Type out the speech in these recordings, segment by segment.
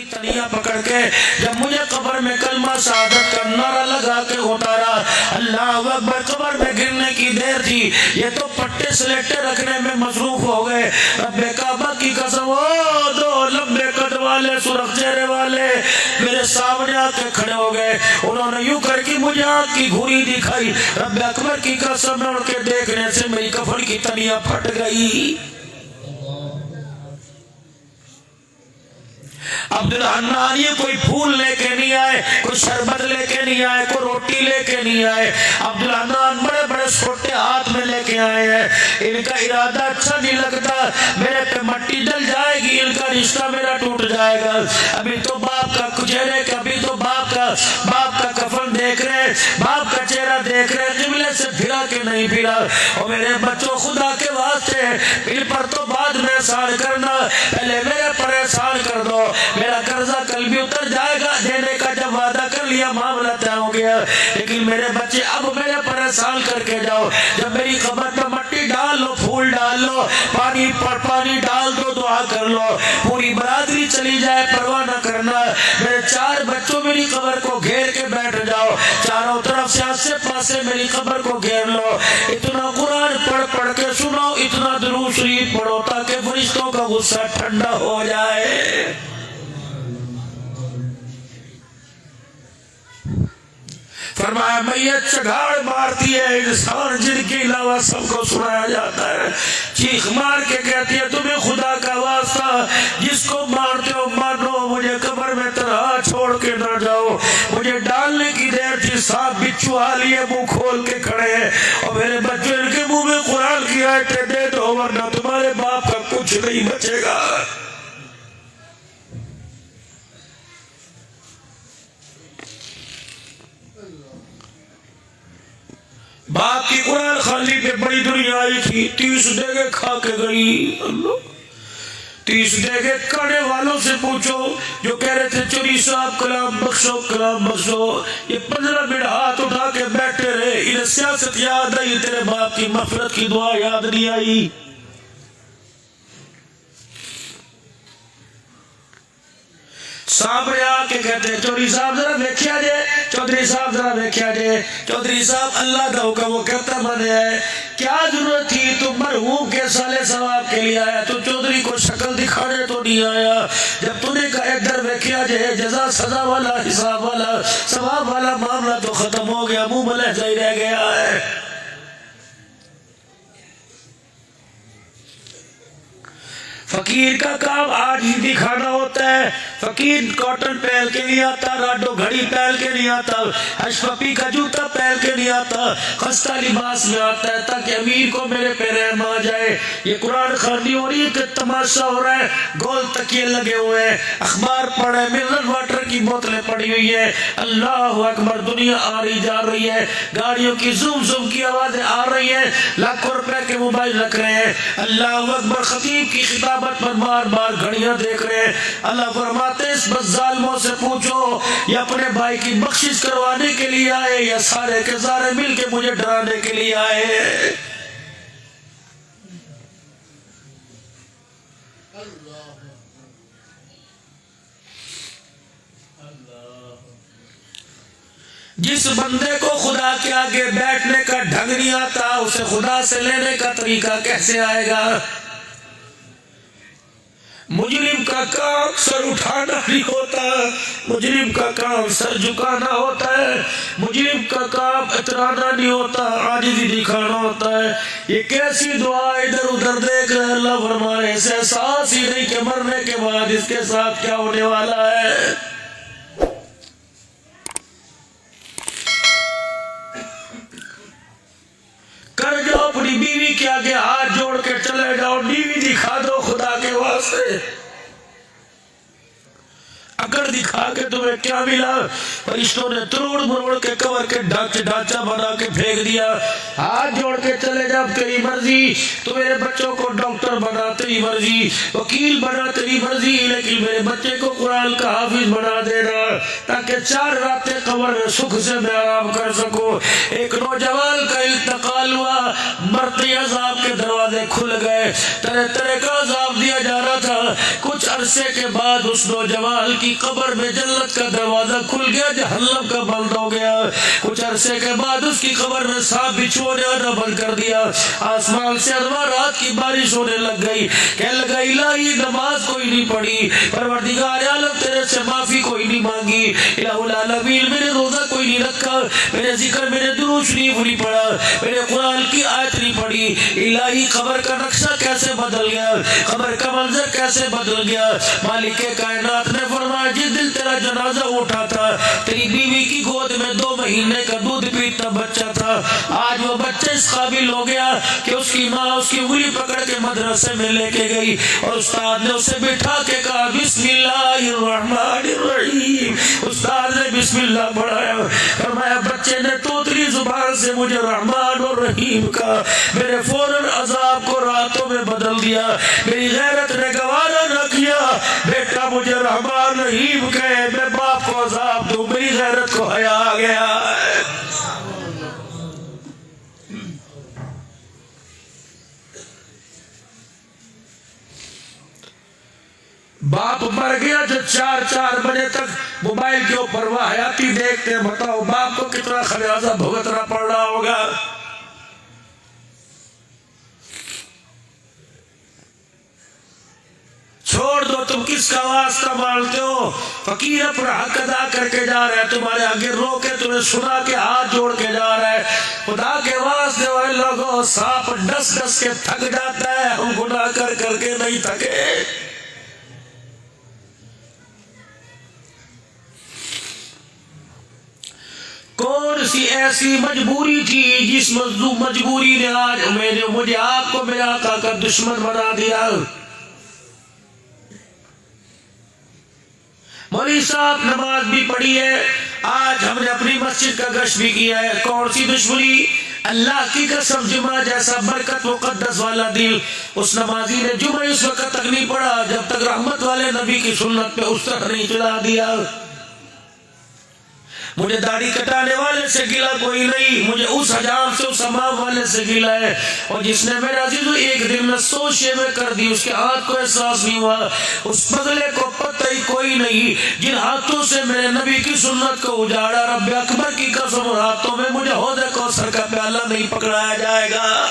की तनिया पकड़ के जब मुझे कब्र में कलमा शहादत का नारा लगा के उतारा, अल्लाह अकबर, कब्र में गिरने की देर थी, ये तो पट्टे स्लेटे रखने में मसरूफ हो गए। रब्बे काबा की कसम, वो दो लंबे कद वाले सुरख चेहरे वाले मेरे सामने आके खड़े हो गए। उन्होंने यूं करके मुझे आग की घुरी दिखाई। रब्बे अकबर की कसम, उनके देखने से मेरी कफन की तनिया फट गई। अब्दुल हन्नान ये कोई फूल लेके नहीं आए, कोई शरबत लेके नहीं आए, कोई रोटी लेके नहीं आए। अब्दुल हन्नान बड़े बड़े छोटे हाथ में लेके आए हैं। इनका इरादा अच्छा नहीं लगता, मेरे पे मट्टी डल जाएगी, इनका रिश्ता मेरा टूट जाएगा। अभी तो बाप का चेहरे का, अभी तो बाप का कफन देख रहे, बाप का चेहरा देख रहे, किबले से फिरा के नहीं फिरा। और मेरे बच्चों, खुदा के वास्ते इन पर तो बाद में एहसान करना, पहले मेरे पर एहसान कर दो। मेरा कर्जा कल भी उतर जाएगा, देने का जब वादा कर लिया मामला तय हो गया। लेकिन मेरे बच्चे अब मेरे पर एहसान करके जाओ। जब मेरी कब्र पर मट्टी डाल लो, फूल डाल लो, पानी डाल दो, दुआ कर लो, पूरी बरादरी चली जाए, परवाह न करना। मेरे 4 बच्चों मेरी कब्र को घेर के बैठ जाओ, चारों तरफ से आसे पासे मेरी कब्र को घेर लो। इतना कुरान पढ़ के सुनो, इतना दुरूद शरीफ पढ़ो ताकि फरिश्तों का गुस्सा ठंडा हो जाए। फरमाया मैयत चगाड़ मारती है, इंसान जिनके अलावा सबको सुनाया जाता है, चीख मार के कहती है तुम्हें खुदा का वास्ता, जिसको मारते हो मानो, मुझे कब्र में तन्हा छोड़ के ना जाओ। मुझे डालने की देर थी, सांप बिच्छू आ लिए मुंह खोल के खड़े हैं, और मेरे बच्चे इनके मुंह में कुरान की आयतें दे दो, वरना तुम्हारे बाप का कुछ नहीं बचेगा। बाप की कुरान खाली पे बड़ी दुनिया आई थी, 30 देगे खा के गई। 30 देगे खाने वालों से पूछो जो कह रहे थे चोरी साहब कलाम बख्शो, कलाम बख्शो, ये 15 मिनट हाथ उठा के बैठे रहे। इन्हें सियासत याद आई, तेरे बाप की मफरत की दुआ याद नहीं आई। सामने आके कहते चौधरी साहब जरा देखिया जे, चौधरी साहब जरा देखिया जे। चौधरी साहब अल्लाह का हुक्म वो कहता बने है, क्या जरूरत थी तुम मरहूम के साले सवाब के लिए आया, तो चौधरी को शक्ल दिखाने तो नहीं आया। जब तूने कहा इधर देखिया जे, जजा सजा वाला, हिसाब वाला, सवाब वाला मामला तो खत्म हो गया, मुंह में लहजा ही रह गया है। फकीर का काम आज ही दिखाना होता है। फकीर कॉटन पहन के नहीं आता, राडो घड़ी पहन के नहीं आता, हशपपी का जूता पहन के नहीं आता, खस्ता लिबास में आता है ताकि अमीर को मेरे पे रहम आ जाए। ये कुरान खानी हो रही है कि तमाशा हो रहा है, गोल तकिए लगे हुए हैं, अखबार पढ़े, मिनरल वाटर की बोतलें पड़ी हुई है। अल्लाह अकबर, दुनिया आ रही जा रही है, गाड़ियों की जुम जुम की आवाजें आ रही है, लाखों रुपए के मोबाइल रख रहे हैं। अल्लाह अकबर, खतीब की खिताब पर बार बार घड़ियां देख रहे हैं। अल्लाह फरमाते इस बज़ालिमों से पूछो ये अपने भाई की बख्शिश करवाने के लिए आए या सारे के सारे मिलके मुझे डराने के लिए आए। जिस बंदे को खुदा के आगे बैठने का ढंग नहीं आता, उसे खुदा से लेने का तरीका कैसे आएगा। मुजरिम का काम सर उठाना नहीं होता, मुजरिम का काम सर झुकाना होता है, मुजरिम का काम इतराना नहीं होता, आजिज़ी दिखाना होता है। ये कैसी दुआ इधर उधर देख रहे, अल्लाह फरमाए ऐसे एहसास ही नहीं कि मरने के बाद इसके साथ क्या होने वाला है। कर जाओ अपनी बीवी के आगे हाथ जोड़ के चले जाओ, बीवी दिखा दो खुदा के वास्ते। अकड़ दिखा के तुम्हें क्या मिला, फरिश्तों ने तोड़ मरोड़ के कवर के ढांचा बना के फेंक दिया। हाथ जोड़ के चले जा, तेरी मर्जी, तू मेरे बच्चों को डॉक्टर बना तेरी मर्जी, वकील बना तेरी मर्जी, लेकिन मेरे बच्चे को कुरान का हाफिज बना देना ताकि 4 रातें कब्र में सुख से मैं आराम कर सकूं। एक नौजवान का इंतकाल हुआ, मरते अजाब के दरवाजे खुल गए, तरह तरह का अजाब दिया जा रहा था। कुछ अरसे के बाद उस नौजवान की की कब्र में जन्नत का दरवाजा खुल गया, जहन्नम का बंद हो गया। कुछ अरसे के बाद उसकी कब्र में सांप बिच्छू ने आना बंद कर दिया। आसमान से अदवा रात की बारिश होने लग गई। कहने लगा इलाही नमाज कोई नहीं पढ़ी, परवरदिगार आलम तेरे से माफी कोई नहीं मांगी, इलाहुल आलमीन मैंने रोजा कोई नहीं रखा, मैंने जिक्र मैंने दुरूद शरीफ नहीं पढ़ा, मैंने कुरान की आयत नहीं पढ़ी। इलाही कब्र का नक्शा कैसे बदल गया, कब्र का मंजर कैसे बदल गया। मालिक के कायनात ने फरमाया जिस दिन तेरा जनाजा उठा था तेरी बीवी की गोद में 2 महीने का दूध पीता बच्चा था, आज वो बच्चा इस काबिल हो गया कि उसकी माँ उसकी उंगली पकड़ के मदरसे में लेके गई और उस्ताद ने उसे बिठा के कहा बिस्मिल्लाहिर्रहमानिर्रहीम। उस्ताद ने बिस्मिल्लाह पढ़ाया, फरमाया बच्चे ने तोतली जुबान से मुझे रहमान और रहीम का, मेरे फौरन अजाब को रातों में बदल दिया। मेरी गैरत ने गवारा न किया, बेटा मुझे रहमान रहीम कहे, मैं बाप को अजाब दूं, मेरी गैरत को हया आ गया। बाप मर गया जो 4-4 बजे तक मोबाइल के ऊपर वाहयाती देखते हैं, बताओ बाप को कितना खमियाजा भुगतना पड़ रहा होगा। छोड़ दो, तुम किसका वास्ता मानते हो? फकीर अपना हक अदा करके जा रहा है, तुम्हारे आगे रो के तुम्हें सुना के हाथ जोड़ के जा रहा है। खुदा के वास्ते वाले लोगों, सांप डस डस के थक जाता है, हम गुनाह कर करके नहीं थके। कौन सी ऐसी मजबूरी थी जिस मजबूरी ने आज मुझे आपको मेरे आका का दुश्मन बना दिया। मौलवी साहब नमाज भी पढ़ी है, आज हमने अपनी मस्जिद का गश्त भी किया है। कौन सी दुश्मनी? अल्लाह की कसम जुमा जैसा बरकत मुकद्दस वाला दिल उस नमाजी ने जुमा इस वक्त तक नहीं पढ़ा जब तक रहमत वाले नबी की सुन्नत पे उस तरह नहीं चला दिया। मुझे दाढ़ी कटाने वाले से गिला कोई नहीं, मुझे उस हजाम से उस हमाम वाले से गिला है। और जिसने मेरा अजीजों एक दिन में 100 शेवें कर दी, उसके हाथ को एहसास नहीं हुआ, उस बदले को पता ही कोई नहीं। जिन हाथों से मेरे नबी की सुन्नत को उजाड़ा, रब्बे अकबर की कसम हाथों में मुझे हौज़े कौसर का प्याला नहीं पकड़ाया जाएगा।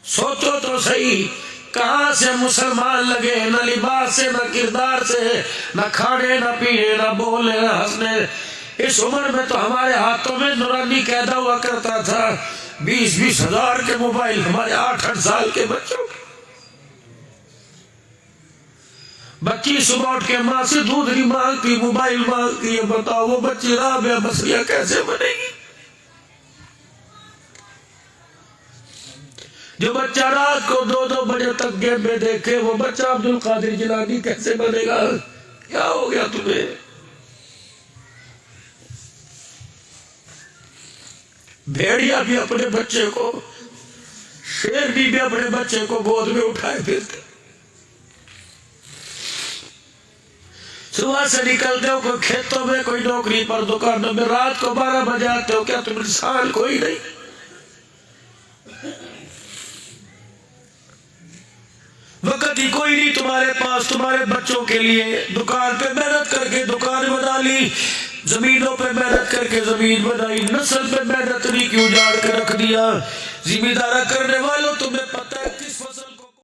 सोचो तो सही, कहां से मुसलमान लगे, न लिबास से, न किरदार से, न खाने, न पीने, न बोलने, न हंसने। इस उम्र में तो हमारे हाथों में नूरानी कैदा हुआ करता था। 20-20 हजार के मोबाइल हमारे 8-8 साल के बच्चों के। बच्ची सुबह उठ के माँ से दूध नहीं मांगती, मोबाइल मांगती है। बताओ वो बच्ची राबिया बसरिया कैसे बनेगी? जो बच्चा रात को 2-2 बजे तक गेम में देखे, वो बच्चा अब्दुल कादिर जिलानी कैसे बनेगा? क्या हो गया तुम्हें? भेड़िया भी अपने बच्चे को, शेरनी भी अपने बच्चे को गोद में उठाए फिरते। सुबह से निकलते हो कोई खेतों में, कोई नौकरी पर, दुकानों में, रात को 12 बजे आते हो। क्या तुम इंसान कोई नहीं? वक्त ही कोई नहीं तुम्हारे पास तुम्हारे बच्चों के लिए। दुकान पे मेहनत करके दुकान बना ली, जमीनों पे मेहनत करके जमीन बनाई, नस्ल पे मेहनत नहीं की उजाड़ कर रख दिया। जिम्मेदारा करने वालों तुम्हें पता है